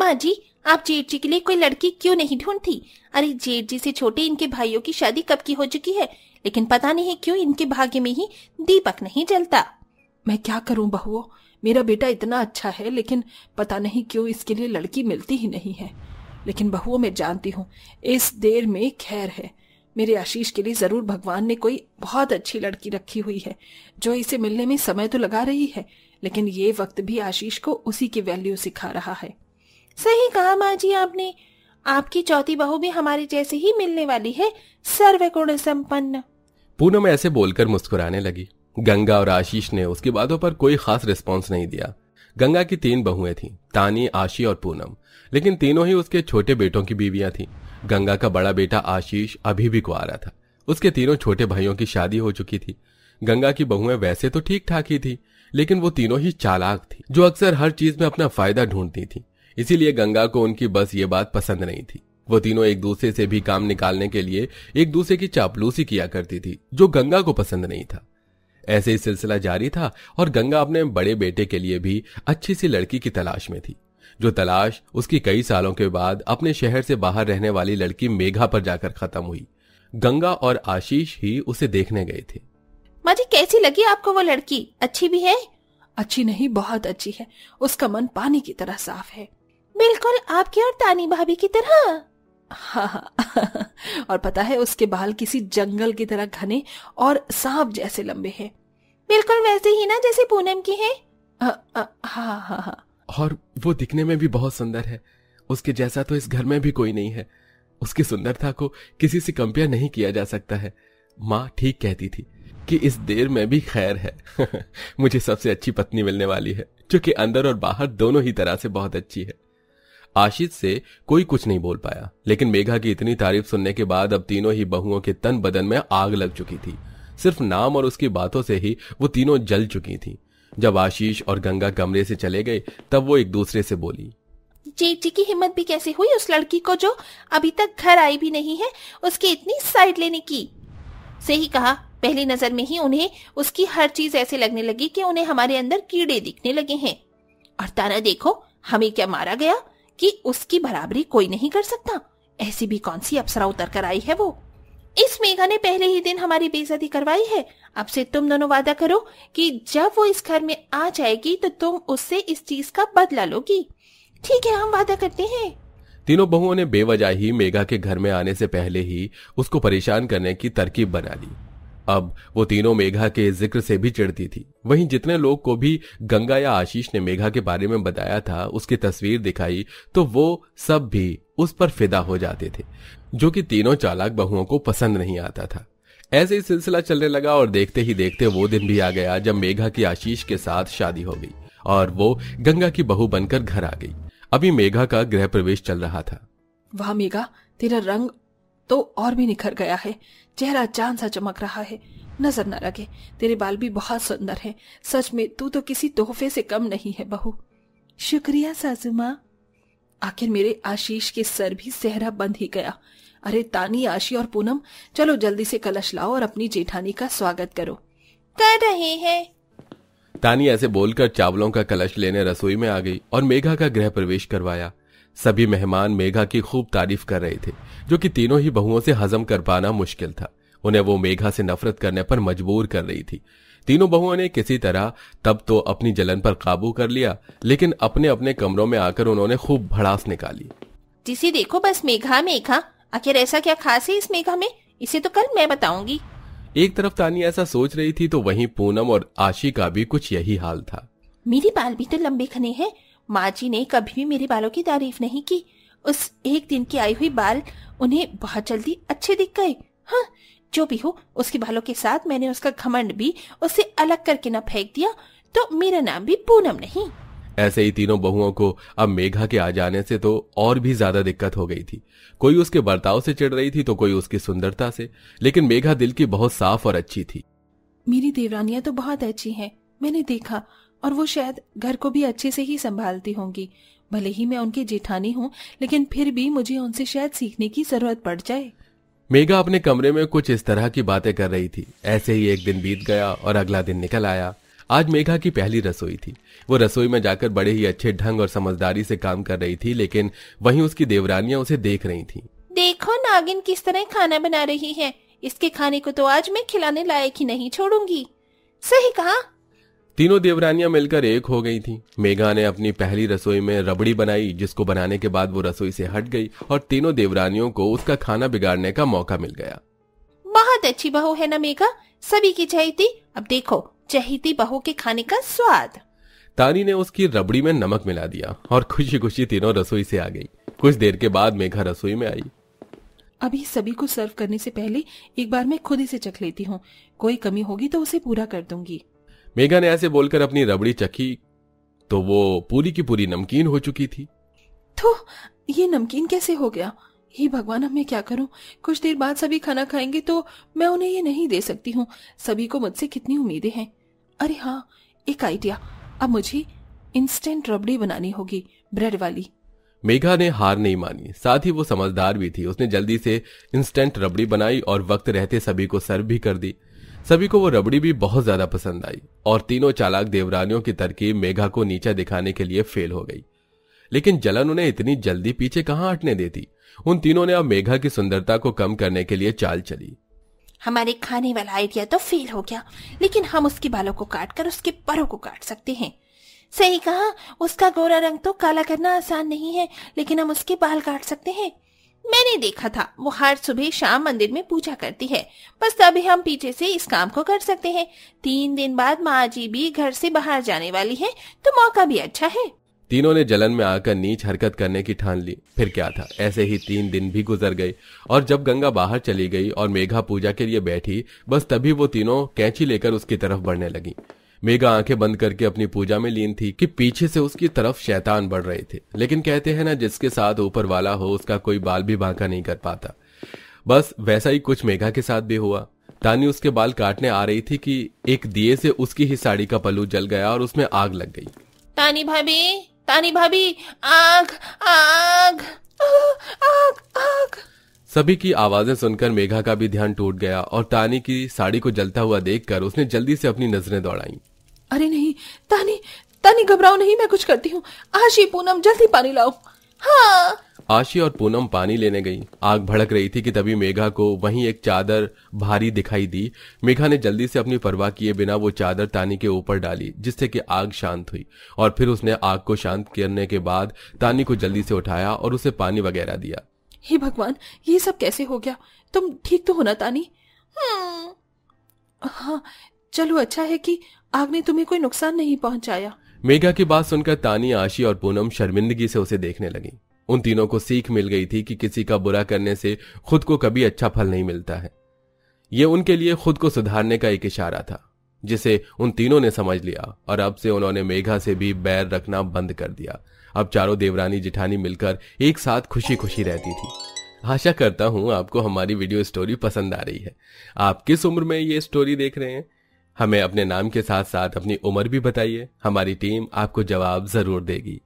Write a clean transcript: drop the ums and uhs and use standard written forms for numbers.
माँ जी, आप जेठ जी के लिए कोई लड़की क्यों नहीं ढूंढती? अरे जेठ जी से छोटे इनके भाइयों की शादी कब की हो चुकी है, लेकिन पता नहीं क्यों इनके भाग्य में ही दीपक नहीं जलता। मैं क्या करूं बहुओं, मेरा बेटा इतना अच्छा है, लेकिन पता नहीं क्यों इसके लिए लड़की मिलती ही नहीं है। लेकिन बहुओं, मैं जानती हूँ इस देर में खैर है। मेरे आशीष के लिए जरूर भगवान ने कोई बहुत अच्छी लड़की रखी हुई है, जो इसे मिलने में समय तो लगा रही है, लेकिन ये वक्त भी आशीष को उसी की वैल्यू सिखा रहा है। सही कहा माँ जी आपने, आपकी चौथी बहू भी हमारे जैसे ही मिलने वाली है, सर्वगुण संपन्न। पूनम ऐसे बोलकर मुस्कुराने लगी। गंगा और आशीष ने उसकी बातों पर कोई खास रिस्पॉन्स नहीं दिया। गंगा की 3 बहुएं थीं, तानी, आशी और पूनम, लेकिन तीनों ही उसके छोटे बेटों की बीवियां थीं। गंगा का बड़ा बेटा आशीष अभी भी कुंवारा था। उसके तीनों छोटे भाइयों की शादी हो चुकी थी। गंगा की बहुएं वैसे तो ठीक ठाक ही थी, लेकिन वो तीनों ही चालाक थी, जो अक्सर हर चीज में अपना फायदा ढूंढती थी। इसीलिए गंगा को उनकी बस ये बात पसंद नहीं थी। वो तीनों एक दूसरे से भी काम निकालने के लिए एक दूसरे की चापलूसी किया करती थी, जो गंगा को पसंद नहीं था। ऐसे ही सिलसिला जारी था और गंगा अपने बड़े बेटे के लिए भी अच्छी सी लड़की की तलाश में थी, जो तलाश उसकी कई सालों के बाद अपने शहर से बाहर रहने वाली लड़की मेघा पर जाकर खत्म हुई। गंगा और आशीष ही उसे देखने गए थे। माँ जी, कैसी लगी आपको वो लड़की? अच्छी भी है? अच्छी नहीं, बहुत अच्छी है। उसका मन पानी की तरह साफ है। बिल्कुल आपकी और तानी भाभी की तरह। हाँ और पता है, उसके बाल किसी जंगल की तरह घने और सांप जैसे लंबे हैं। बिल्कुल वैसे ही ना जैसे पूनम की है। हाँ। और वो दिखने में भी बहुत सुंदर है। उसके जैसा तो इस घर में भी कोई नहीं है। उसकी सुंदरता को किसी से कंपेयर नहीं किया जा सकता है। माँ ठीक कहती थी कि इस देर में भी खैर है। मुझे सबसे अच्छी पत्नी मिलने वाली है, जो कि अंदर और बाहर दोनों ही तरह से बहुत अच्छी है। आशीष से कोई कुछ नहीं बोल पाया, लेकिन मेघा की इतनी तारीफ सुनने के बाद अब तीनों ही बहुओं के तन बदन में आग लग चुकी थी। सिर्फ नाम और उसकी बातों से ही वो तीनों जल चुकी थी। जब आशीष और गंगा कमरे से चले गए, तब वो एक दूसरे से बोली, जेठ जी की हिम्मत भी कैसे हुई उस लड़की को, जो अभी तक घर आई भी नहीं है, उसकी इतनी साइड लेने की। सही कहा, पहली नजर में ही उन्हें उसकी हर चीज ऐसे लगने लगी कि उन्हें हमारे अंदर कीड़े दिखने लगे हैं। और ताना देखो, हमें क्या मारा गया कि उसकी बराबरी कोई नहीं कर सकता। ऐसी भी कौन सी अप्सरा उतर कर आई है वो। इस मेघा ने पहले ही दिन हमारी बेइज्जती करवाई है। अब से तुम दोनों वादा करो कि जब वो इस घर में आ जाएगी तो तुम उससे इस चीज का बदला लोगी। ठीक है, हम वादा करते हैं। तीनों बहुओं ने बेवजह ही मेघा के घर में आने से पहले ही उसको परेशान करने की तरकीब बना ली। अब वो तीनों मेघा के जिक्र से भी चिढ़ती थी। वहीं जितने लोग को भी गंगा या आशीष ने मेघा के बारे में बताया था, उसकी तस्वीर दिखाई, तो वो सब भी उस पर फिदा हो जाते थे, जो कि तीनों चालाक बहुओं को पसंद नहीं आता था। ऐसे ही सिलसिला चलने लगा और देखते ही देखते वो दिन भी आ गया जब मेघा की आशीष के साथ शादी हो गई और वो गंगा की बहू बनकर घर आ गई। अभी मेघा का गृह प्रवेश चल रहा था। वाह मेघा, तेरा रंग तो और भी निखर गया है। चेहरा चांद सा चमक रहा है, नजर न लगे। तेरे बाल भी बहुत सुंदर हैं। सच में तू तो किसी तोहफे से कम नहीं है बहू। शुक्रिया सासू माँ। आखिर मेरे आशीष के सर भी सेहरा बंध ही गया। अरे तानी, आशी और पूनम, चलो जल्दी से कलश लाओ और अपनी जेठानी का स्वागत करो। कर रहे हैं। तानी ऐसे बोलकर चावलों का कलश लेने रसोई में आ गई और मेघा का गृह प्रवेश करवाया। सभी मेहमान मेघा की खूब तारीफ कर रहे थे, जो कि तीनों ही बहुओं से हजम कर पाना मुश्किल था। उन्हें वो मेघा से नफरत करने पर मजबूर कर रही थी। तीनों बहुओं ने किसी तरह तब तो अपनी जलन पर काबू कर लिया, लेकिन अपने अपने कमरों में आकर उन्होंने खूब भड़ास निकाली। जिसे देखो बस मेघा मेघा। आखिर ऐसा क्या खास है इस मेघा में? इसे तो कल मैं बताऊंगी। एक तरफ तानी ऐसा सोच रही थी तो वहीं पूनम और आशी का भी कुछ यही हाल था। मेरे बाल भी तो लंबे घने हैं। माँ जी ने कभी भी मेरे बालों की तारीफ नहीं की। उस एक दिन की आई हुई बाल उन्हें बहुत जल्दी अच्छे दिख गए। हाँ, जो भी हो, उसके बालों के साथ मैंने उसका घमंड भी उससे अलग करके न फेंक दिया तो मेरा नाम भी पूनम नहीं। ऐसे ही तीनों बहुओं को अब मेघा के आ जाने से तो और भी ज्यादा दिक्कत हो गई थी। कोई उसके बर्ताव से चिढ़ रही थी तो कोई उसकी सुंदरता से, लेकिन मेघा दिल की बहुत साफ और अच्छी थी। मेरी देवरानियां तो बहुत अच्छी हैं, मैंने देखा, और वो शायद घर को भी अच्छे से ही संभालती होंगी। भले ही मैं उनकी जेठानी हूँ, लेकिन फिर भी मुझे उनसे शायद सीखने की जरूरत पड़ जाए। मेघा अपने कमरे में कुछ इस तरह की बातें कर रही थी। ऐसे ही एक दिन बीत गया और अगला दिन निकल आया। आज मेघा की पहली रसोई थी। वो रसोई में जाकर बड़े ही अच्छे ढंग और समझदारी से काम कर रही थी, लेकिन वहीं उसकी देवरानियां उसे देख रही थीं। देखो नागिन किस तरह खाना बना रही है, इसके खाने को तो आज मैं खिलाने लायक ही नहीं छोड़ूंगी। सही कहा। तीनों देवरानियां मिलकर एक हो गई थीं। मेघा ने अपनी पहली रसोई में रबड़ी बनाई, जिसको बनाने के बाद वो रसोई से हट गई और तीनों देवरानियों को उसका खाना बिगाड़ने का मौका मिल गया। बहुत अच्छी बहू है ना मेघा, सभी की चहेती। अब देखो चहेती बहू के खाने का स्वाद। तानी ने उसकी रबड़ी में नमक मिला दिया और खुशी खुशी तीनों रसोई से आ गई। कुछ देर के बाद मेघा रसोई में आई। अभी सभी को सर्व करने से पहले एक बार मैं खुद ही से चख लेती हूँ, कोई कमी होगी तो उसे पूरा कर दूंगी। मेघा ने ऐसे बोलकर अपनी रबड़ी चखी तो वो पूरी की पूरी नमकीन हो चुकी थी। तो ये नमकीन कैसे हो गया? हे भगवान, अब मैं क्या करूं? कुछ देर बाद सभी खाना खाएंगे तो मैं उन्हें ये नहीं दे सकती हूँ। सभी को मुझसे कितनी उम्मीदें हैं। अरे हाँ, एक आइडिया। अब मुझे इंस्टेंट रबड़ी बनानी होगी, ब्रेड वाली। मेघा ने हार नहीं मानी, साथ ही वो समझदार भी थी। उसने जल्दी से इंस्टेंट रबड़ी बनाई और वक्त रहते सभी को सर्व भी कर दी। सभी को वो रबड़ी भी बहुत ज्यादा पसंद आई और तीनों चालाक देवरानियों की तरकीब मेघा को नीचा दिखाने के लिए फेल हो गई। लेकिन जलन उन्हें इतनी जल्दी पीछे कहां हटने देती। उन तीनों ने अब मेघा की सुंदरता को कम करने के लिए चाल चली। हमारे खाने वाला आइडिया तो फेल हो गया, लेकिन हम उसके बालों को काटकर उसके परों को काट सकते हैं। सही कहा, उसका गोरा रंग तो काला करना आसान नहीं है, लेकिन हम उसके बाल काट सकते हैं। मैंने देखा था, वो हर सुबह शाम मंदिर में पूजा करती है। बस तभी हम पीछे से इस काम को कर सकते हैं। 3 दिन बाद माँ जी भी घर से बाहर जाने वाली है, तो मौका भी अच्छा है। तीनों ने जलन में आकर नीच हरकत करने की ठान ली। फिर क्या था, ऐसे ही 3 दिन भी गुजर गए और जब गंगा बाहर चली गई और मेघा पूजा के लिए बैठी, बस तभी वो तीनों कैंची लेकर उसकी तरफ बढ़ने लगी। मेघा आंखें बंद करके अपनी पूजा में लीन थी कि पीछे से उसकी तरफ शैतान बढ़ रहे थे। लेकिन कहते हैं ना, जिसके साथ ऊपर वाला हो उसका कोई बाल भी बांका नहीं कर पाता। बस वैसा ही कुछ मेघा के साथ भी हुआ। तानी उसके बाल काटने आ रही थी कि एक दिए से उसकी ही साड़ी का पल्लू जल गया और उसमें आग लग गई। तानी भाभी, आग आग आग आग। सभी की आवाजें सुनकर मेघा का भी ध्यान टूट गया और तानी की साड़ी को जलता हुआ देखकर उसने जल्दी से अपनी नजरें दौड़ाई। अरे नहीं, तानी घबराओ नहीं, मैं कुछ करती हूँ। आशी, पूनम, जल्दी पानी लाओ। हाँ। आशी और पूनम पानी लेने गई। आग भड़क रही थी कि तभी मेघा को वहीं एक चादर भारी दिखाई दी। मेघा ने जल्दी से अपनी परवाह किए बिना वो चादर तानी के ऊपर डाली, जिससे कि आग शांत हुई। और फिर उसने आग को शांत करने के बाद तानी को जल्दी से उठाया और उसे पानी वगैरह दिया। हे भगवान, ये सब कैसे हो गया? तुम ठीक तो हो ना तानी? हाँ, चलो अच्छा है कि आग ने तुम्हें कोई नुकसान नहीं पहुंचाया। मेघा की बात सुनकर तानी, आशी और पूनम शर्मिंदगी से उसे देखने लगी। उन तीनों को सीख मिल गई थी कि किसी का बुरा करने से खुद को कभी अच्छा फल नहीं मिलता है। ये उनके लिए खुद को सुधारने का एक इशारा था, जिसे उन तीनों ने समझ लिया और अब से उन्होंने मेघा से भी बैर रखना बंद कर दिया। अब चारों देवरानी जिठानी मिलकर एक साथ खुशी खुशी रहती थी। आशा करता हूं आपको हमारी वीडियो स्टोरी पसंद आ रही है। आप किस उम्र में ये स्टोरी देख रहे हैं? हमें अपने नाम के साथ साथ अपनी उम्र भी बताइए, हमारी टीम आपको जवाब जरूर देगी।